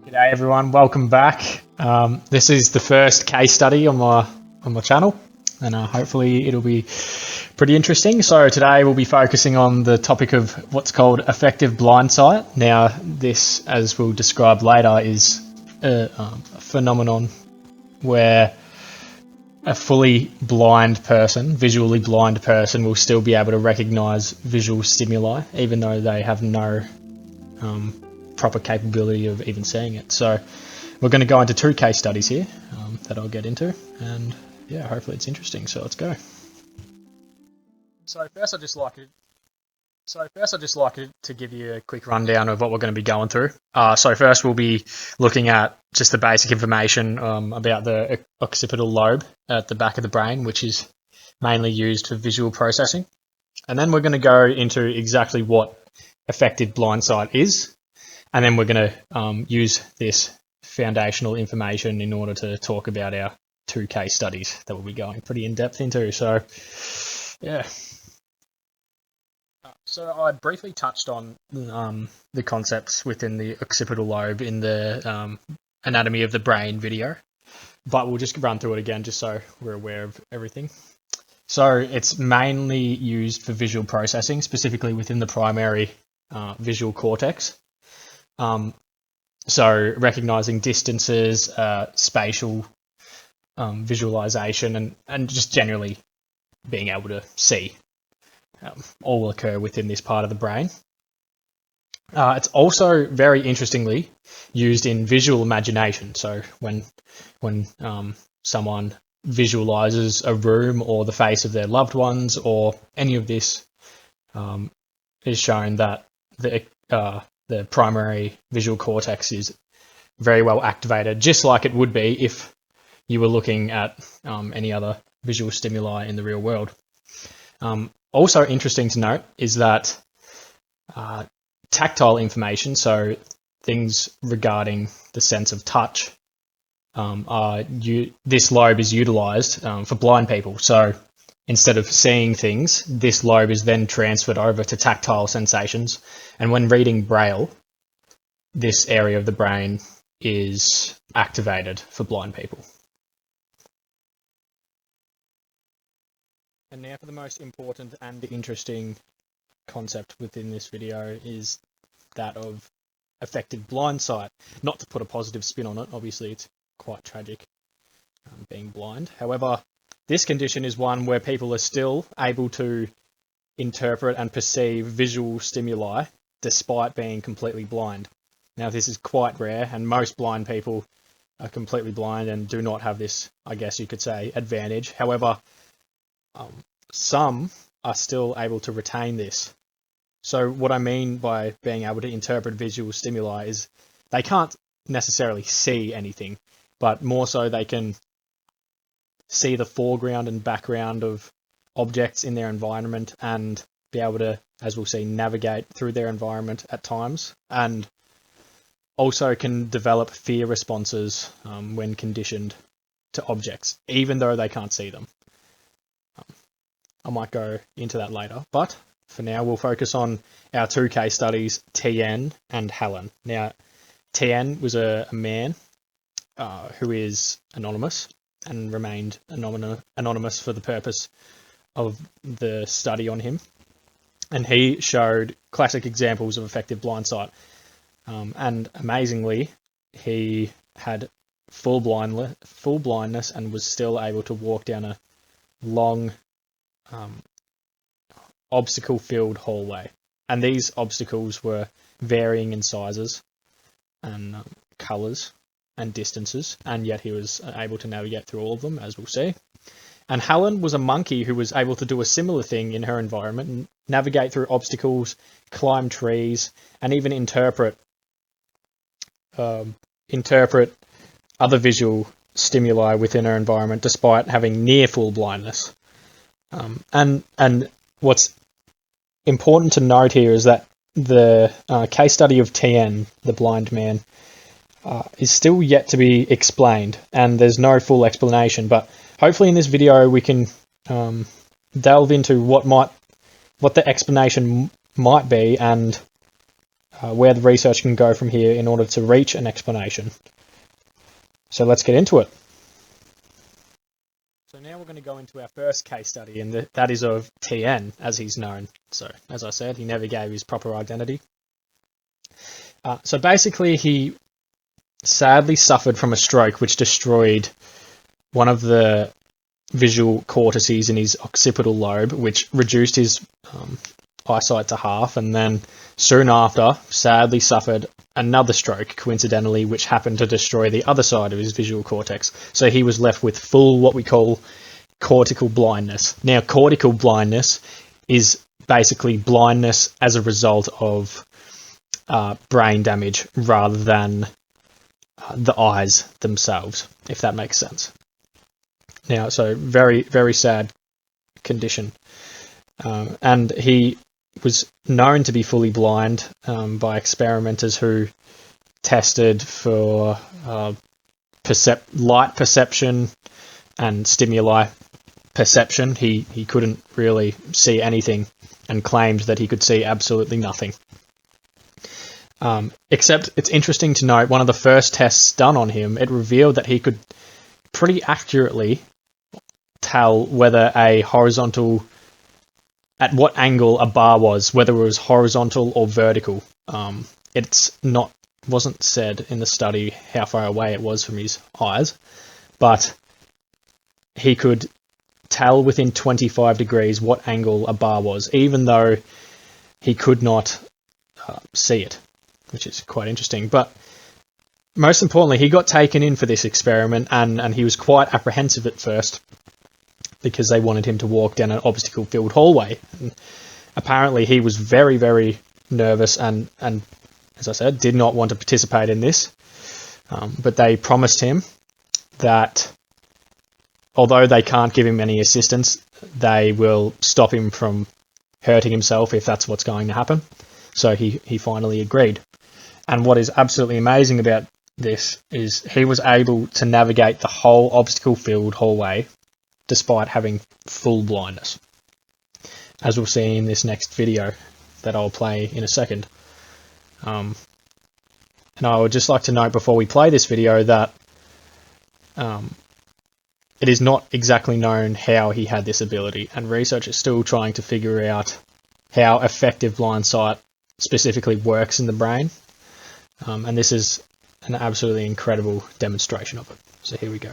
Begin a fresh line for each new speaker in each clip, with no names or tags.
G'day everyone, welcome back. This is the first case study on my channel, and hopefully it'll be pretty interesting. So today we'll be focusing on the topic of what's called affective blindsight. Now this, as we'll describe later, is a phenomenon where a fully blind person, visually blind person, will still be able to recognise visual stimuli even though they have no proper capability of even seeing it. So we're going to go into two case studies here that I'll get into, and yeah, hopefully it's interesting. So let's go. So first I'd just like to give you a quick rundown of what we're going to be going through. So first we'll be looking at just the basic information about the occipital lobe at the back of the brain, which is mainly used for visual processing. And then we're going to go into exactly what affective blindsight is. And then we're going to use this foundational information in order to talk about our two case studies that we'll be going pretty in depth into. So, yeah. So I briefly touched on the concepts within the occipital lobe in the anatomy of the brain video, but we'll just run through it again just so we're aware of everything. So it's mainly used for visual processing, specifically within the primary visual cortex. So recognizing distances, spatial visualization, and just generally being able to see all occur within this part of the brain. It's also very interestingly used in visual imagination. So when someone visualizes a room or the face of their loved ones or any of this, is shown that the primary visual cortex is very well activated, just like it would be if you were looking at any other visual stimuli in the real world. Also interesting to note is that tactile information, so things regarding the sense of touch, this lobe is utilised for blind people. So instead of seeing things, this lobe is then transferred over to tactile sensations. And when reading Braille, this area of the brain is activated for blind people. And now for the most important and interesting concept within this video is that of affective blindsight. Not to put a positive spin on it, obviously it's quite tragic being blind. However, this condition is one where people are still able to interpret and perceive visual stimuli despite being completely blind. Now, this is quite rare, and most blind people are completely blind and do not have this, I guess you could say, advantage. However, some are still able to retain this. So what I mean by being able to interpret visual stimuli is they can't necessarily see anything, but more so they can see the foreground and background of objects in their environment and be able to, as we'll see, navigate through their environment at times, and also can develop fear responses when conditioned to objects, even though they can't see them. I might go into that later, but for now we'll focus on our two case studies, TN and Helen. Now, TN was a man who is anonymous and remained anonymous for the purpose of the study on him. And he showed classic examples of affective blindsight. And amazingly, he had full blindness and was still able to walk down a long obstacle-filled hallway. And these obstacles were varying in sizes and colours and distances, and yet he was able to navigate through all of them, as we'll see. And Helen was a monkey who was able to do a similar thing in her environment and navigate through obstacles, climb trees, and even interpret other visual stimuli within her environment despite having near full blindness. And what's important to note here is that the case study of TN, the blind man, is still yet to be explained, and there's no full explanation, but hopefully in this video we can delve into what the explanation might be, and where the research can go from here in order to reach an explanation. So let's get into it. So now we're going to go into our first case study, and that is of TN, as he's known. So, as I said, he never gave his proper identity. So basically, he sadly suffered from a stroke which destroyed one of the visual cortices in his occipital lobe, which reduced his eyesight to half, and then soon after, sadly suffered another stroke, coincidentally, which happened to destroy the other side of his visual cortex. So he was left with full, what we call, cortical blindness. Now, cortical blindness is basically blindness as a result of brain damage rather than the eyes themselves, if that makes sense. Now, so very, very sad condition. And he was known to be fully blind by experimenters who tested for light perception and stimuli perception. He couldn't really see anything and claimed that he could see absolutely nothing. Except it's interesting to note, one of the first tests done on him, it revealed that he could pretty accurately tell whether at what angle a bar was, whether it was horizontal or vertical. Wasn't said in the study how far away it was from his eyes, but he could tell within 25 degrees what angle a bar was, even though he could not see it, which is quite interesting. But most importantly, he got taken in for this experiment, and he was quite apprehensive at first because they wanted him to walk down an obstacle-filled hallway. And apparently he was very, very nervous and, as I said, did not want to participate in this. But they promised him that although they can't give him any assistance, they will stop him from hurting himself if that's what's going to happen. So he finally agreed. And what is absolutely amazing about this is he was able to navigate the whole obstacle-filled hallway despite having full blindness, as we'll see in this next video that I'll play in a second. And I would just like to note before we play this video that it is not exactly known how he had this ability, and research is still trying to figure out how affective blindsight specifically works in the brain. And this is an absolutely incredible demonstration of it. So here we go.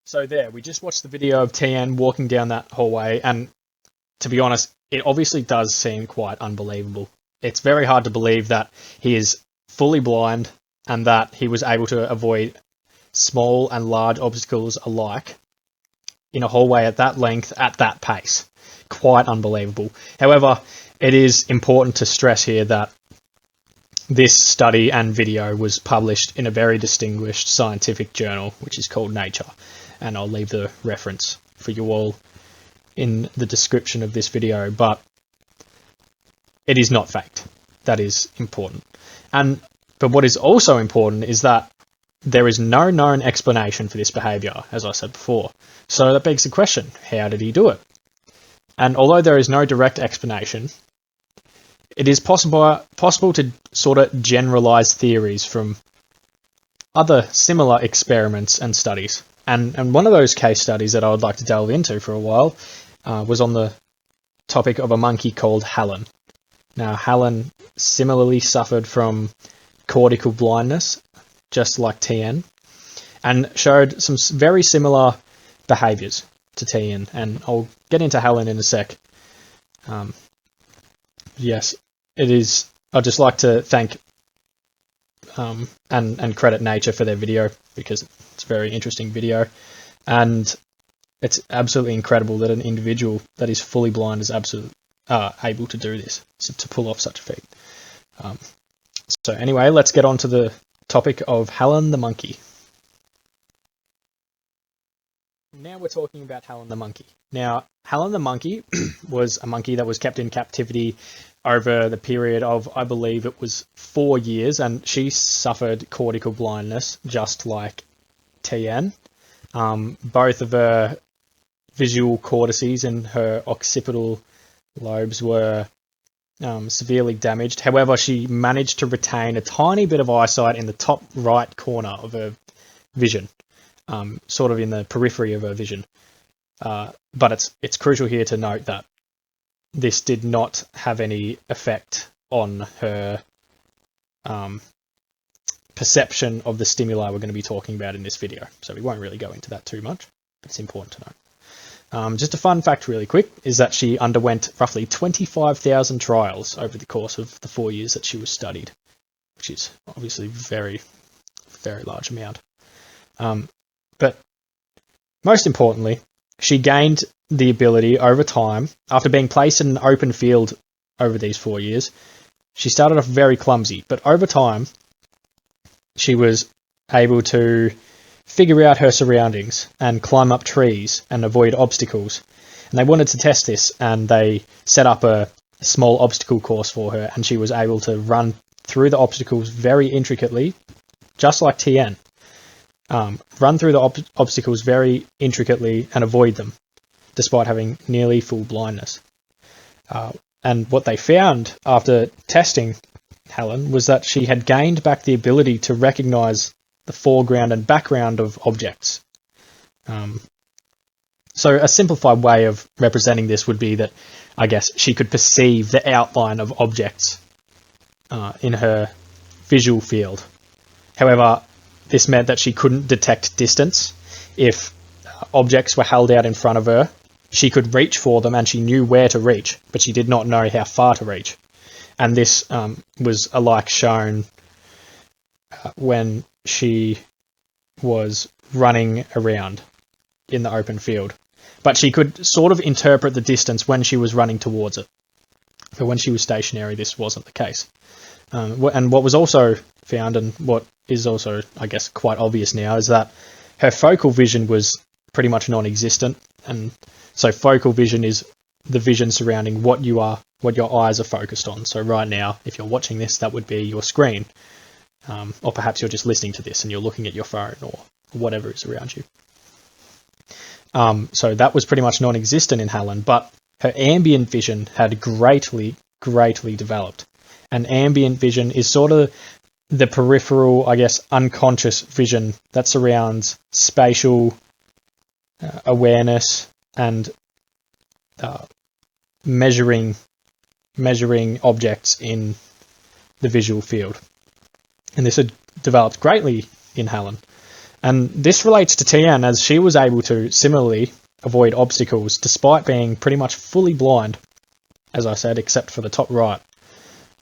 So there, we just watched the video of TN walking down that hallway, and to be honest, it obviously does seem quite unbelievable. It's very hard to believe that he is fully blind and that he was able to avoid small and large obstacles alike in a hallway at that length, at that pace. Quite unbelievable. However, it is important to stress here that this study and video was published in a very distinguished scientific journal, which is called Nature. And I'll leave the reference for you all in the description of this video, but it is not faked. That is important. But what is also important is that there is no known explanation for this behaviour, as I said before. So that begs the question, how did he do it? And although there is no direct explanation, it is possible to sort of generalise theories from other similar experiments and studies. And one of those case studies that I would like to delve into for a while was on the topic of a monkey called Helen. Now, Helen similarly suffered from cortical blindness, just like TN, and showed some very similar behaviours to TN. And I'll get into Helen in a sec. Yes, it is. I'd just like to thank and credit nature for their video, because it's a very interesting video, and it's absolutely incredible that an individual that is fully blind is absolutely able to do this, to pull off such a feat. So anyway, let's get on to the topic of Helen the monkey. Now we're talking about Helen the monkey. Now, Helen the monkey was a monkey that was kept in captivity over the period of, I believe it was 4 years, and she suffered cortical blindness, just like TN. Both of her visual cortices and her occipital lobes were severely damaged. However, she managed to retain a tiny bit of eyesight in the top right corner of her vision, sort of in the periphery of her vision. But it's crucial here to note that this did not have any effect on her perception of the stimuli we're going to be talking about in this video. So we won't really go into that too much, but it's important to know. Just a fun fact really quick is that she underwent roughly 25,000 trials over the course of the 4 years that she was studied, which is obviously very, very large amount. But most importantly, she gained the ability over time, after being placed in an open field over these 4 years. She started off very clumsy, but over time, she was able to figure out her surroundings and climb up trees and avoid obstacles. And they wanted to test this, and they set up a small obstacle course for her, and she was able to run through the obstacles very intricately, just like TN. Run through the obstacles very intricately and avoid them, despite having nearly full blindness. And what they found after testing Helen was that she had gained back the ability to recognise the foreground and background of objects. So a simplified way of representing this would be that, I guess, she could perceive the outline of objects in her visual field. However, this meant that she couldn't detect distance. If objects were held out in front of her, she could reach for them and she knew where to reach, but she did not know how far to reach. And this was alike shown when she was running around in the open field. But she could sort of interpret the distance when she was running towards it. But when she was stationary, this wasn't the case. And what was also found, and what is also, I guess, quite obvious now, is that her focal vision was pretty much non-existent. And so focal vision is the vision surrounding what your eyes are focused on. So right now, if you're watching this, that would be your screen. Or perhaps you're just listening to this and you're looking at your phone or whatever is around you. So that was pretty much non-existent in Helen, but her ambient vision had greatly developed. And ambient vision is sort of the peripheral, I guess, unconscious vision that surrounds spatial awareness and measuring objects in the visual field. And this had developed greatly in Helen. And this relates to TN, as she was able to similarly avoid obstacles despite being pretty much fully blind, as I said, except for the top right.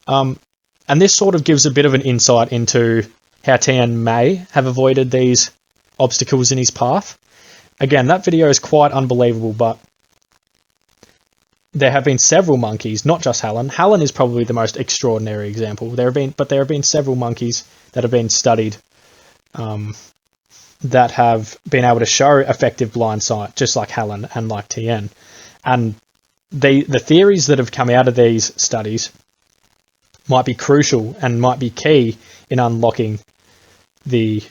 And this sort of gives a bit of an insight into how TN may have avoided these obstacles in his path. Again, that video is quite unbelievable, but there have been several monkeys, not just Helen. Helen is probably the most extraordinary example. There have been several monkeys that have been studied that have been able to show effective blindsight, just like Helen and like TN. And the theories that have come out of these studies might be crucial and might be key in unlocking the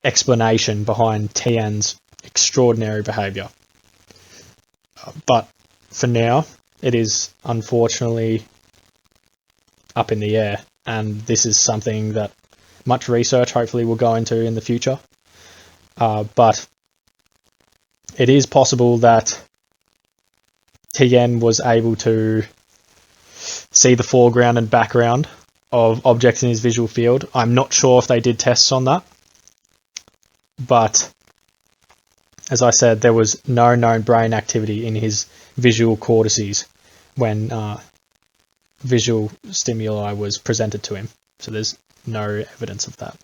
explanation behind TN's extraordinary behaviour. But for now, it is unfortunately up in the air, and this is something that much research hopefully will go into in the future. But it is possible that TN was able to see the foreground and background of objects in his visual field. I'm not sure if they did tests on that, but as I said, there was no known brain activity in his visual cortices when visual stimuli was presented to him. So there's no evidence of that.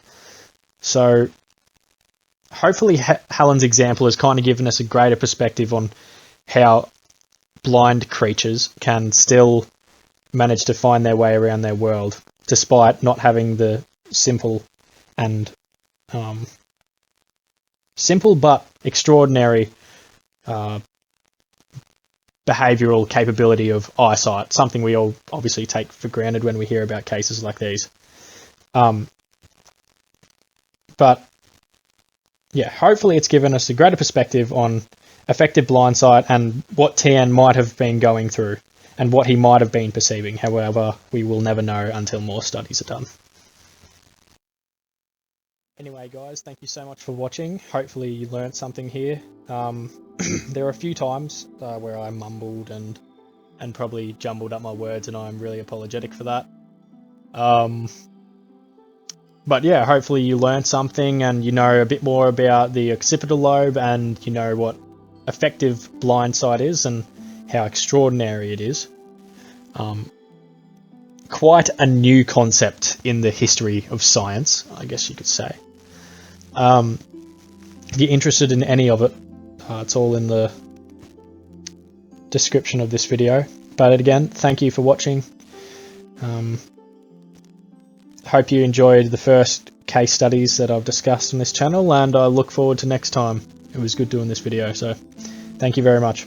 So hopefully Helen's example has kind of given us a greater perspective on how blind creatures can still manage to find their way around their world, despite not having the simple but extraordinary behavioural capability of eyesight, something we all obviously take for granted when we hear about cases like these. But yeah, hopefully it's given us a greater perspective on affective blindsight and what TN might have been going through and what he might have been perceiving. However, we will never know until more studies are done. Anyway, guys, thank you so much for watching. Hopefully you learnt something here. There are a few times where I mumbled and probably jumbled up my words, and I'm really apologetic for that. But yeah, hopefully you learned something and you know a bit more about the occipital lobe, and you know what affective blindsight is and how extraordinary it is. Quite a new concept in the history of science, I guess you could say. If you're interested in any of it, it's all in the description of this video. But again, thank you for watching. Hope you enjoyed the first case studies that I've discussed on this channel, and I look forward to next time. It was good doing this video, so thank you very much.